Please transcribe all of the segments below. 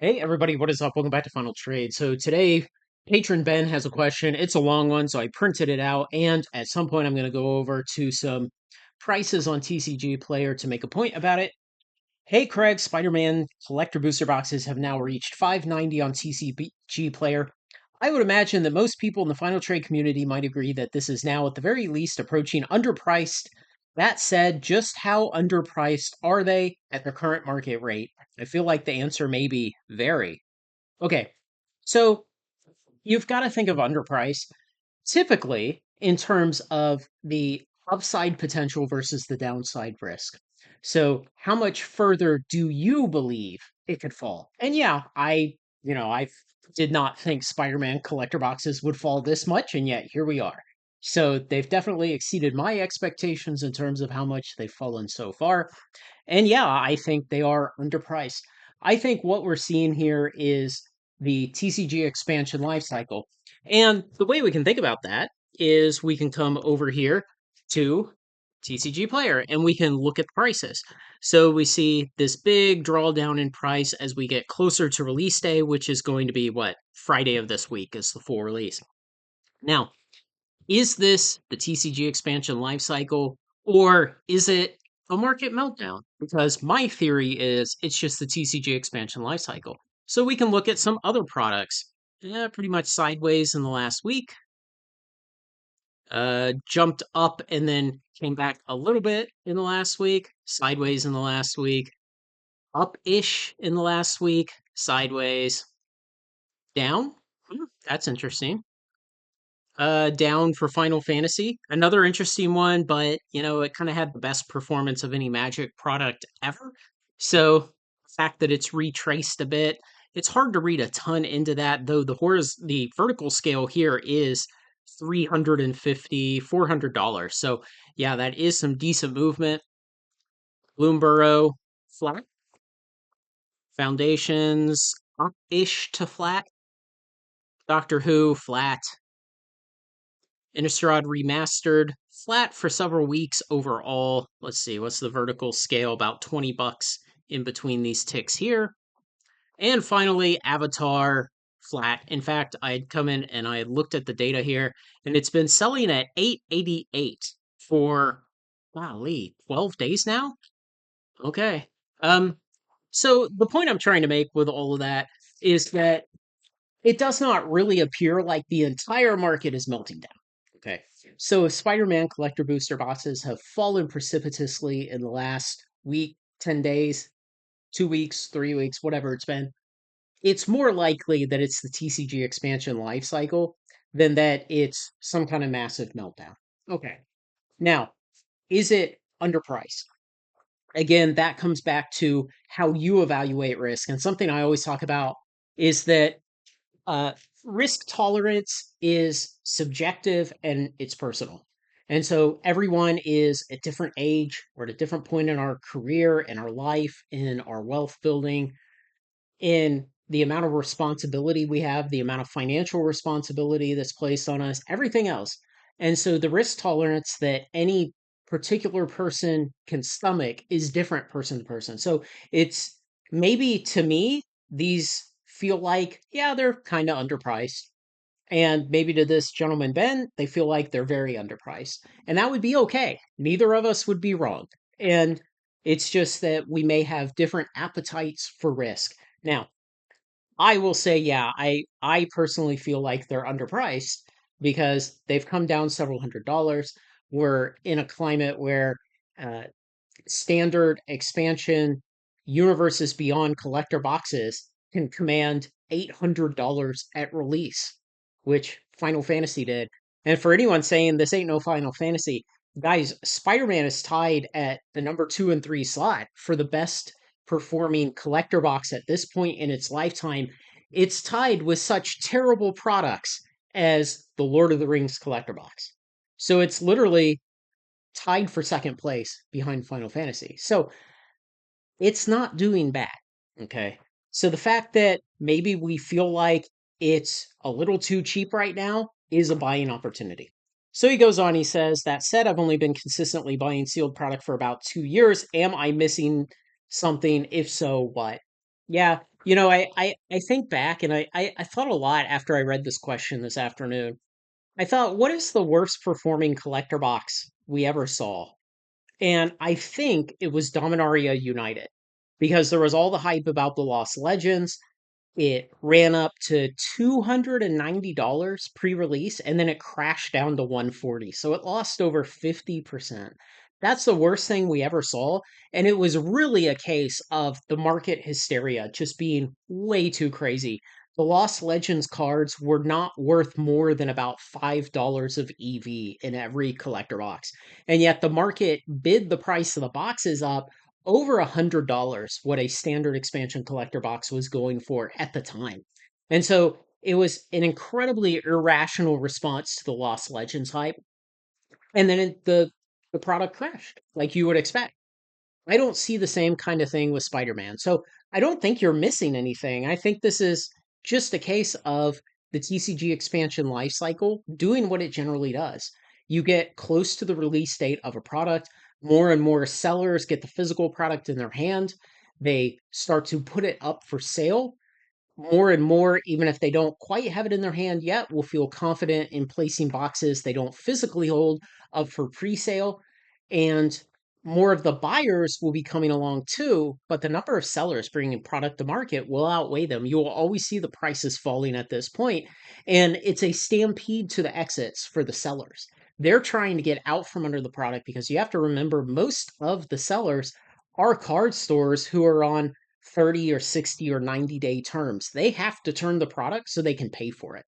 Hey everybody, what is up? Welcome back to Final Trade. So today, patron Ben has a question. It's a long one, so I printed it out, and at some point I'm going to go over to some prices on TCG Player to make a point about it. Hey Craig, Spider-Man collector booster boxes have now reached 590 on TCG Player. I would imagine that most people in the Final Trade community might agree that this is now at the very least approaching underpriced. That said, just how underpriced are they at their current market rate? I feel like the answer may be very. Okay, so you've got to think of underpriced typically in terms of the upside potential versus the downside risk. So, how much further do you believe it could fall? And yeah, I did not think Spider-Man collector boxes would fall this much, and yet here we are. So, they've definitely exceeded my expectations in terms of how much they've fallen so far. And yeah, I think they are underpriced. I think what we're seeing here is the TCG expansion life cycle. And the way we can think about that is we can come over here to TCG Player and we can look at the prices. So we see this big drawdown in price as we get closer to release day, which is going to be what? Friday of this week is the full release. Now, is this the TCG expansion life cycle or is it a market meltdown? Because my theory is it's just the TCG expansion life cycle. So we can look at some other products. Pretty much sideways in the last week, jumped up and then came back a little bit in the last week, sideways in the last week, up ish in the last week, sideways, down. That's interesting. Down for Final Fantasy. Another interesting one, but it kind of had the best performance of any Magic product ever. So the fact that it's retraced a bit, it's hard to read a ton into that, though the vertical scale here is 350 $400. So yeah, that is some decent movement. Bloomborough flat. Foundations up-ish to flat. Doctor Who flat. Innistrad Remastered, flat for several weeks overall. Let's see, what's the vertical scale? About 20 bucks in between these ticks here. And finally, Avatar, flat. In fact, I had come in and I had looked at the data here, and it's been selling at 888 for, golly, 12 days now? Okay. Um, so the point I'm trying to make with all of that is that it does not really appear like the entire market is melting down. Okay. So if Spider-Man collector booster boxes have fallen precipitously in the last week, 10 days, 2 weeks, 3 weeks, whatever it's been, it's more likely that it's the TCG expansion life cycle than that it's some kind of massive meltdown. Okay. Now, is it underpriced? Again, that comes back to how you evaluate risk. And something I always talk about is that uh, risk tolerance is subjective and it's personal. And so everyone is at different age or at a different point in our career, in our life, in our wealth building, in the amount of responsibility we have, the amount of financial responsibility that's placed on us, everything else. And so the risk tolerance that any particular person can stomach is different person to person. So it's maybe to me, these feel like, yeah, they're kind of underpriced. And maybe to this gentleman, Ben, they feel like they're very underpriced. And that would be okay. Neither of us would be wrong. And it's just that we may have different appetites for risk. Now, I will say, yeah, I personally feel like they're underpriced because they've come down several $100s. We're in a climate where uh, standard expansion universes beyond collector boxes can command $800 at release, which Final Fantasy did. And for anyone saying this ain't no Final Fantasy, guys, Spider-Man is tied at the number 2 and 3 slot for the best performing collector box at this point in its lifetime. It's tied with such terrible products as the Lord of the Rings collector box. So it's literally tied for second place behind Final Fantasy. So it's not doing bad. Okay. So the fact that maybe we feel like it's a little too cheap right now is a buying opportunity. So he goes on, he says, that said, I've only been consistently buying sealed product for about 2 years. Am I missing something? If so, what? Yeah, I think back and I thought a lot after I read this question this afternoon. I thought, what is the worst performing collector box we ever saw? And I think it was Dominaria United because there was all the hype about the Lost Legends. It ran up to $290 pre-release and then it crashed down to 140. So it lost over 50%. That's the worst thing we ever saw. And it was really a case of the market hysteria just being way too crazy. The Lost Legends cards were not worth more than about $5 of EV in every collector box. And yet the market bid the price of the boxes up over $100 what a standard expansion collector box was going for at the time. And so it was an incredibly irrational response to the Lost Legends hype. And then the product crashed, like you would expect. I don't see the same kind of thing with Spider-Man. So I don't think you're missing anything. I think this is just a case of the TCG expansion life cycle doing what it generally does. You get close to the release date of a product, more and more sellers get the physical product in their hand. They start to put it up for sale more and more, even if they don't quite have it in their hand yet, will feel confident in placing boxes they don't physically hold up for pre-sale. And more of the buyers will be coming along too, but the number of sellers bringing product to market will outweigh them. You will always see the prices falling at this point, and it's a stampede to the exits for the sellers. They're trying to get out from under the product because you have to remember most of the sellers are card stores who are on 30 or 60 or 90-day terms. They have to turn the product so they can pay for it,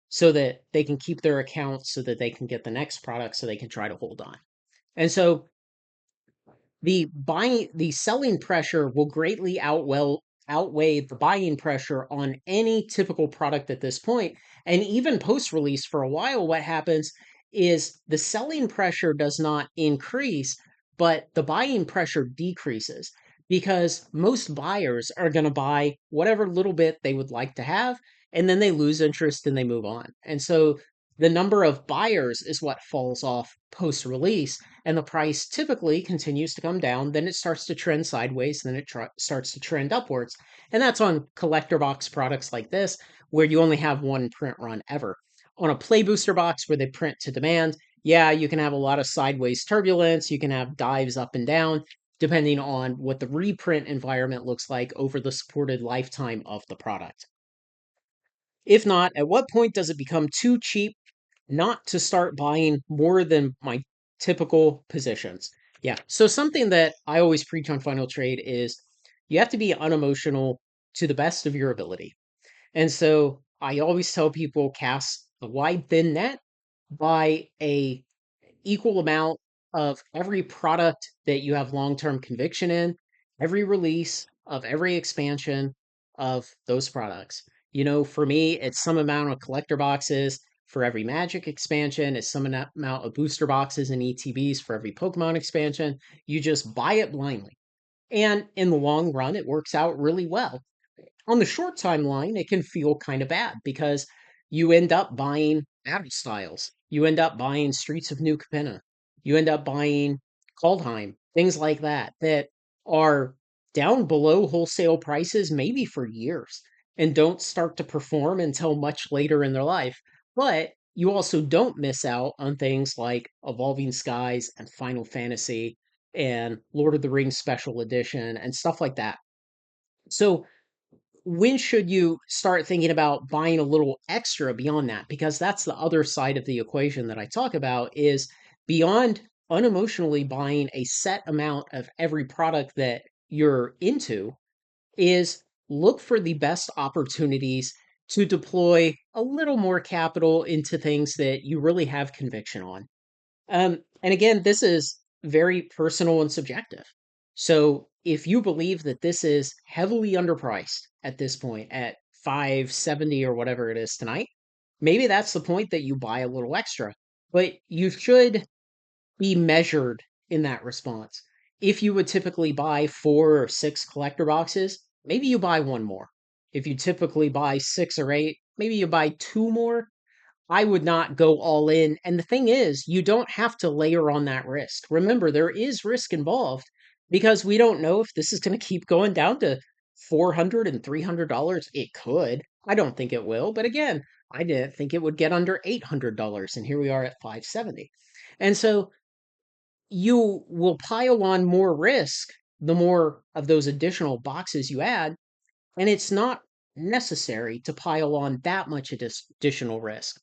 so that they can keep their accounts, so that they can get the next product, so they can try to hold on. And so the selling pressure will greatly outweigh the buying pressure on any typical product at this point. And even post release for a while, what happens is the selling pressure does not increase, but the buying pressure decreases because most buyers are going to buy whatever little bit they would like to have, and then they lose interest and they move on. And so the number of buyers is what falls off post release, and the price typically continues to come down. Then it starts to trend sideways, then it starts to trend upwards. And that's on collector box products like this, where you only have one print run ever. On a play booster box where they print to demand, yeah, you can have a lot of sideways turbulence. You can have dives up and down, depending on what the reprint environment looks like over the supported lifetime of the product. If not, at what point does it become too cheap not to start buying more than my typical positions? Yeah. So something that I always preach on Final Trade is you have to be unemotional to the best of your ability. And so I always tell people cast a wide thin net, buy a equal amount of every product that you have long-term conviction in, every release of every expansion of those products. For me, it's some amount of collector boxes for every Magic expansion, it's some amount of booster boxes and ETBs for every Pokemon expansion. You just buy it blindly. And in the long run, it works out really well. On the short timeline, it can feel kind of bad because you end up buying battle styles. You end up buying Streets of New Capenna. You end up buying Kaldheim, things like that, that are down below wholesale prices, maybe for years, and don't start to perform until much later in their life. But you also don't miss out on things like Evolving Skies and Final Fantasy and Lord of the Rings Special Edition and stuff like that. So when should you start thinking about buying a little extra beyond that? Because that's the other side of the equation that I talk about is beyond unemotionally buying a set amount of every product that you're into is look for the best opportunities to deploy a little more capital into things that you really have conviction on. And again, this is very personal and subjective. So if you believe that this is heavily underpriced at this point at 570 or whatever it is tonight, maybe that's the point that you buy a little extra. But you should be measured in that response. If you would typically buy 4 or 6 collector boxes, maybe you buy one more. If you typically buy 6 or 8, maybe you buy two more. I would not go all in. And the thing is, you don't have to layer on that risk. Remember, there is risk involved because we don't know if this is going to keep going down to $400 and $300? It could. I don't think it will, but again, I didn't think it would get under $800, and here we are at 570. And so you will pile on more risk the more of those additional boxes you add, and it's not necessary to pile on that much additional risk.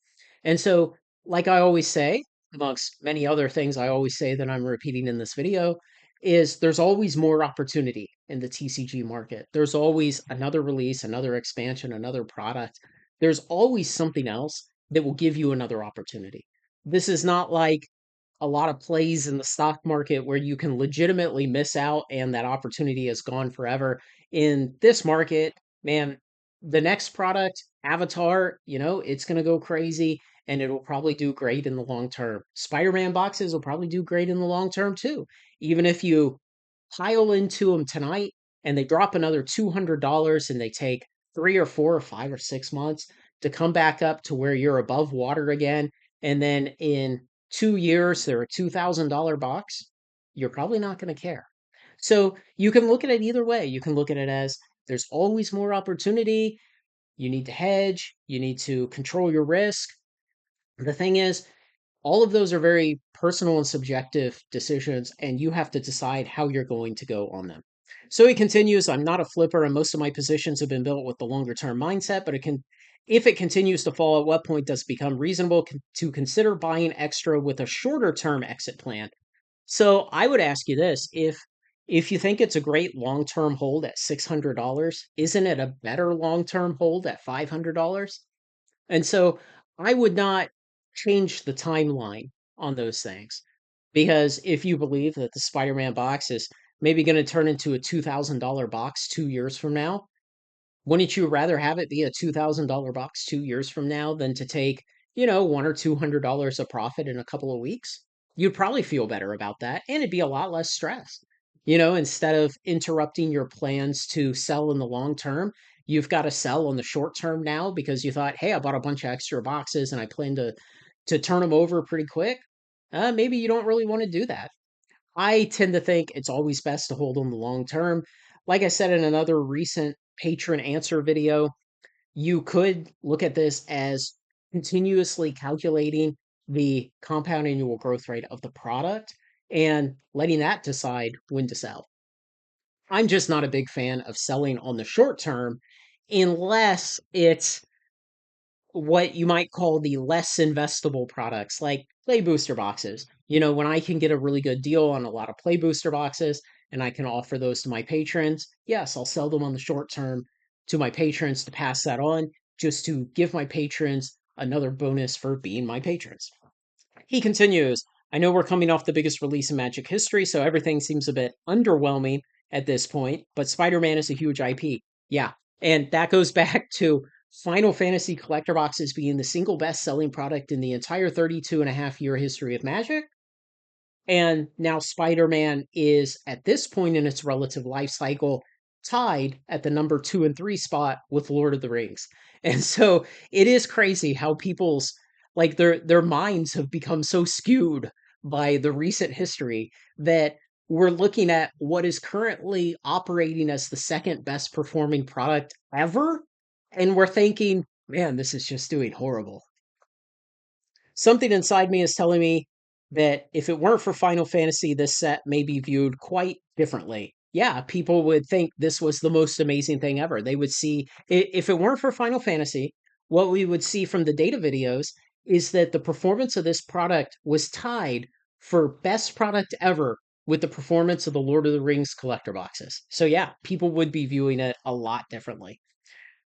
And so, like I always say, amongst many other things I always say that I'm repeating in this video, is there's always more opportunity in the TCG market. There's always another release, another expansion, another product. There's always something else that will give you another opportunity. This is not like a lot of plays in the stock market where you can legitimately miss out and that opportunity is gone forever. In this market, man, the next product, Avatar, it's going to go crazy and it'll probably do great in the long term. Spider-Man boxes will probably do great in the long term too. Even if you pile into them tonight and they drop another $200 and they take 3 or 4 or 5 or 6 months to come back up to where you're above water again. And then in 2 years, they're a $2,000 box. You're probably not going to care. So you can look at it either way. You can look at it as there's always more opportunity. You need to hedge. You need to control your risk. The thing is, all of those are very personal and subjective decisions, and you have to decide how you're going to go on them. So he continues, I'm not a flipper, and most of my positions have been built with the longer term mindset, but if it continues to fall, at what point does it become reasonable to consider buying extra with a shorter term exit plan? So I would ask you this, if you think it's a great long-term hold at $600, isn't it a better long-term hold at $500? And so I would not change the timeline on those things because if you believe that the Spider-Man box is maybe going to turn into a $2,000 box 2 years from now, wouldn't you rather have it be a $2,000 box 2 years from now than to take, $100 or $200 of profit in a couple of weeks? You'd probably feel better about that, and it'd be a lot less stress. Instead of interrupting your plans to sell in the long term, you've got to sell on the short term now because you thought, hey, I bought a bunch of extra boxes and I plan to turn them over pretty quick. Maybe you don't really want to do that. I tend to think it's always best to hold on the long term. Like I said in another recent patron answer video, you could look at this as continuously calculating the compound annual growth rate of the product and letting that decide when to sell. I'm just not a big fan of selling on the short term unless it's what you might call the less investable products like play booster boxes. When I can get a really good deal on a lot of play booster boxes and I can offer those to my patrons, yes, I'll sell them on the short term to my patrons to pass that on just to give my patrons another bonus for being my patrons. He continues, I know we're coming off the biggest release in Magic history, so everything seems a bit underwhelming at this point, but Spider Man is a huge IP. Yeah. And that goes back to Final Fantasy collector boxes being the single best selling product in the entire 32.5 year history of Magic. And now Spider Man is, at this point in its relative life cycle, tied at the number 2 and 3 spot with Lord of the Rings. And so it is crazy how people's like their minds have become so skewed by the recent history that we're looking at what is currently operating as the second best performing product ever and we're thinking, man, this is just doing horrible. Something inside me is telling me that if it weren't for Final Fantasy, this set may be viewed quite differently. Yeah, people would think this was the most amazing thing ever. They would see, if it weren't for Final Fantasy, what we would see from the data videos is that the performance of this product was tied for best product ever with the performance of the Lord of the Rings collector boxes. So, yeah, people would be viewing it a lot differently.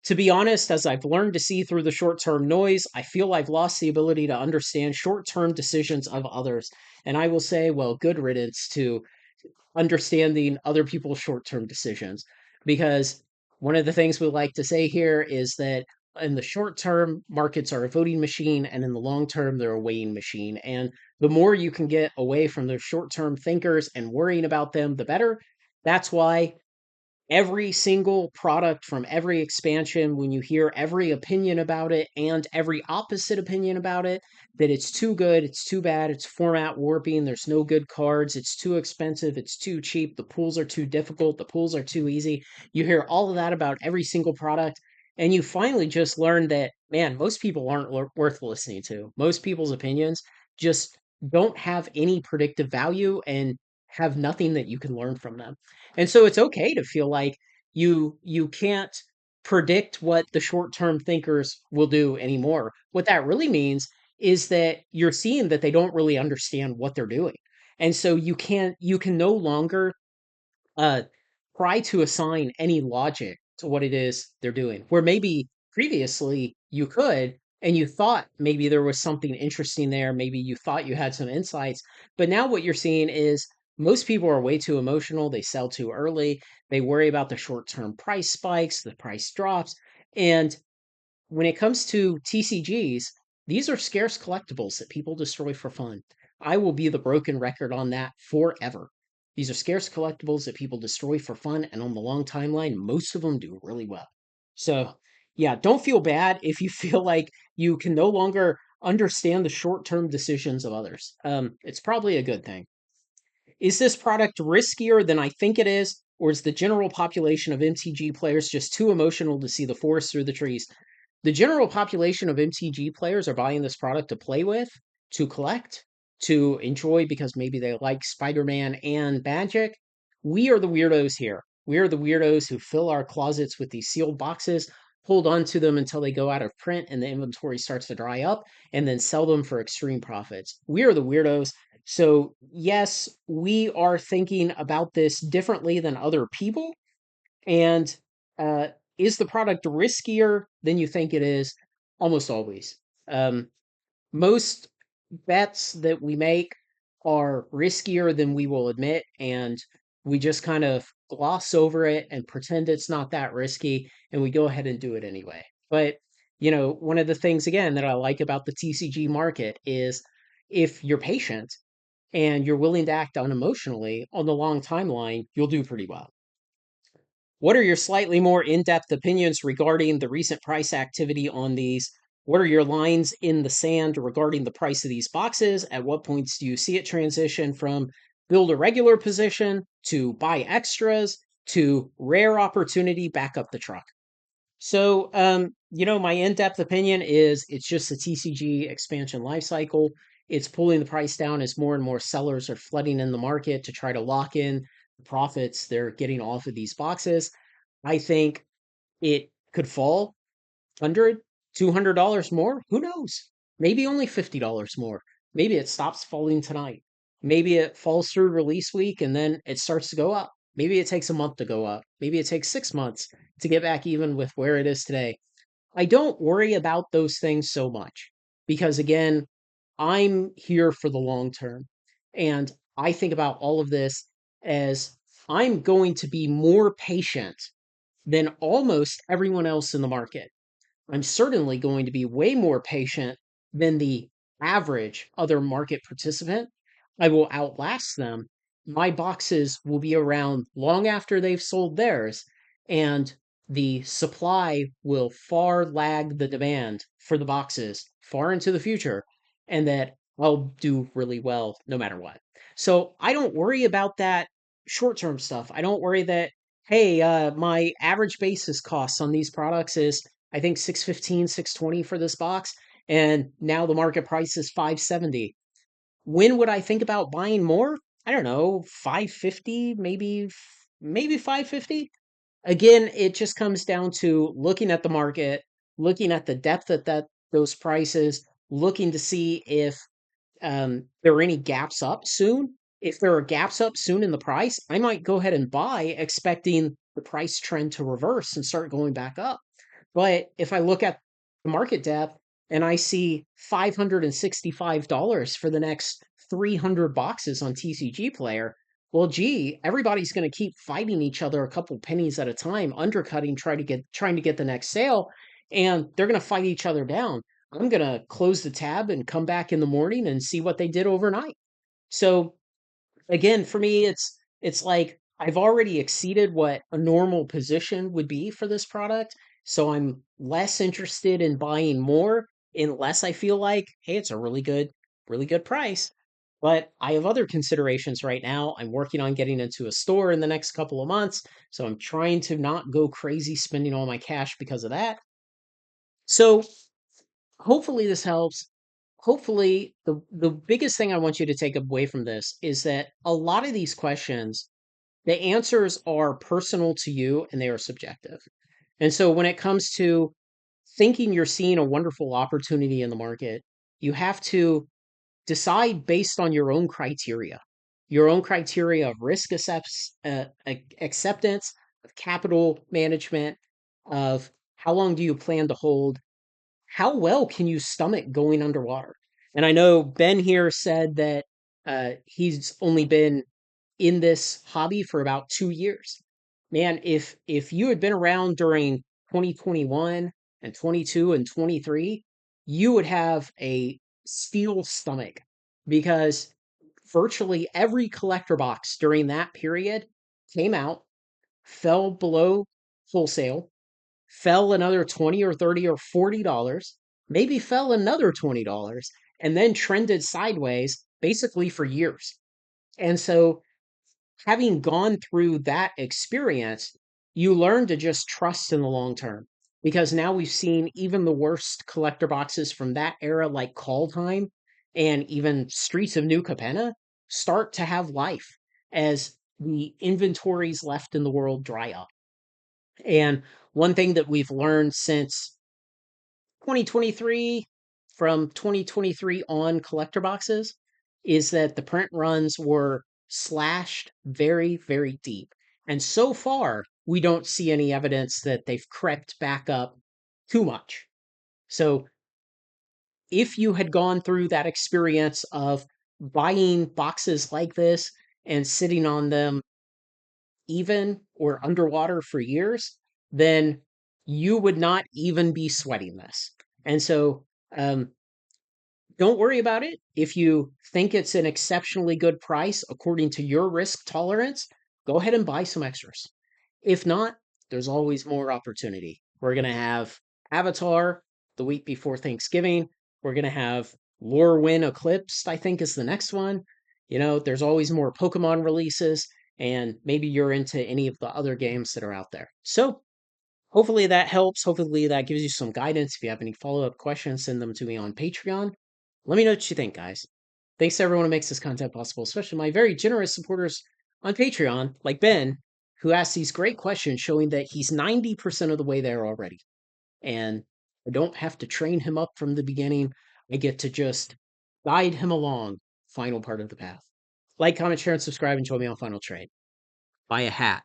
To be honest, as I've learned to see through the short term noise, I feel I've lost the ability to understand short term decisions of others. And I will say, well, good riddance to understanding other people's short term decisions. Because one of the things we like to say here is that in the short term, markets are a voting machine, and in the long term, they're a weighing machine. And the more you can get away from those short term thinkers and worrying about them, the better. That's why every single product from every expansion, when you hear every opinion about it and every opposite opinion about it, that it's too good, it's too bad, it's format warping, there's no good cards, it's too expensive, it's too cheap, the pools are too difficult, the pools are too easy. You hear all of that about every single product, and you finally just learn that, man, most people aren't worth listening to. Most people's opinions just don't have any predictive value and have nothing that you can learn from them. And so it's okay to feel like you can't predict what the short-term thinkers will do anymore. What that really means is that you're seeing that they don't really understand what they're doing. And so you can no longer uh, try to assign any logic to what it is they're doing. Where maybe previously you could, and you thought maybe there was something interesting there, maybe you thought you had some insights, but now what you're seeing is most people are way too emotional. They sell too early. They worry about the short term price spikes, the price drops. And when it comes to TCGs, these are scarce collectibles that people destroy for fun. I will be the broken record on that forever. These are scarce collectibles that people destroy for fun, and on the long timeline, most of them do really well. So, yeah, don't feel bad if you feel like you can no longer understand the short term decisions of others. It's probably a good thing. Is this product riskier than I think it is, or is the general population of MTG players just too emotional to see the forest through the trees? The general population of MTG players are buying this product to play with, to collect, to enjoy because maybe they like Spider-Man and Magic. We are the weirdos here. We are the weirdos who fill our closets with these sealed boxes, hold on to them until they go out of print and the inventory starts to dry up, and then sell them for extreme profits. We are the weirdos. So, yes, we are thinking about this differently than other people, and uh, is the product riskier than you think it is? Almost always. Um, most bets that we make are riskier than we will admit, and we just kind of gloss over it and pretend it's not that risky, and we go ahead and do it anyway. But, one of the things, again, that I like about the TCG market is if you're patient and you're willing to act unemotionally on the long timeline, you'll do pretty well. What are your slightly more in-depth opinions regarding the recent price activity on these? What are your lines in the sand regarding the price of these boxes? At what points do you see it transition from build a regular position to buy extras to rare opportunity back up the truck? So, my in-depth opinion is it's just the TCG expansion life cycle. It's pulling the price down as more and more sellers are flooding in the market to try to lock in the profits they're getting off of these boxes. I think it could fall 100, $200 more. Who knows? Maybe only $50 more. Maybe it stops falling tonight. Maybe it falls through release week and then it starts to go up. Maybe it takes a month to go up. Maybe it takes 6 months to get back even with where it is today. I don't worry about those things so much because, again, I'm here for the long term. And I think about all of this as I'm going to be more patient than almost everyone else in the market. I'm certainly going to be way more patient than the average other market participant. I will outlast them. My boxes will be around long after they've sold theirs, and the supply will far lag the demand for the boxes far into the future, and that I'll do really well no matter what. So I don't worry about that short term stuff. I don't worry that, hey, my average basis costs on these products is I think 615, 620 for this box, and now the market price is 570. When would I think about buying more? I don't know, 550, maybe 550. Again, it just comes down to looking at the market, looking at the depth at that those prices, looking to see if there are any gaps up soon. If there are gaps up soon in the price, I might go ahead and buy, expecting the price trend to reverse and start going back up. But if I look at the market depth and I see $565 for the next 300 boxes on TCG Player, well, gee, everybody's going to keep fighting each other a couple pennies at a time, undercutting, trying to get the next sale, and they're going to fight each other down. I'm going to close the tab and come back in the morning and see what they did overnight. So again, for me, it's like I've already exceeded what a normal position would be for this product, so I'm less interested in buying more unless I feel like, hey, it's a really good price. But I have other considerations right now. I'm working on getting into a store in the next couple of months, so I'm trying to not go crazy spending all my cash because of that. So hopefully this helps. Hopefully the biggest thing I want you to take away from this is that a lot of these questions, the answers are personal to you and they are subjective. And so when it comes to thinking you're seeing a wonderful opportunity in the market, you have to decide based on your own criteria of acceptance, of capital management, of how long do you plan to hold, how well can you stomach going underwater? And I know Ben here said that he's only been in this hobby for about 2 years. Man, if you had been around during 2021 and 22 and 23, you would have a steel stomach because virtually every collector box during that period came out, fell below wholesale, fell another 20 or 30 or $40, maybe fell another $20, and then trended sideways basically for years. And so having gone through that experience, you learn to just trust in the long term. Because now we've seen even the worst collector boxes from that era, like Call Time and even Streets of New Capenna, start to have life as the inventories left in the world dry up. And one thing that we've learned since 2023, from 2023 on collector boxes, is that the print runs were slashed very, very deep. And so far, we don't see any evidence that they've crept back up too much. So if you had gone through that experience of buying boxes like this and sitting on them even or underwater for years, then you would not even be sweating this. And so um, don't worry about it. If you think it's an exceptionally good price according to your risk tolerance, go ahead and buy some extras. If not, there's always more opportunity. We're going to have Avatar the week before Thanksgiving. We're going to have Lorwyn Eclipsed, I think, is the next one. You know, there's always more Pokemon releases, and maybe you're into any of the other games that are out there. So hopefully that helps. Hopefully that gives you some guidance. If you have any follow up questions, send them to me on Patreon. Let me know what you think, guys. Thanks to everyone who makes this content possible, especially my very generous supporters on Patreon, like Ben, who asks these great questions showing that he's 90% of the way there already. And I don't have to train him up from the beginning. I get to just guide him along final part of the path. Like, comment, share, and subscribe, and join me on Final Trade. Buy a hat.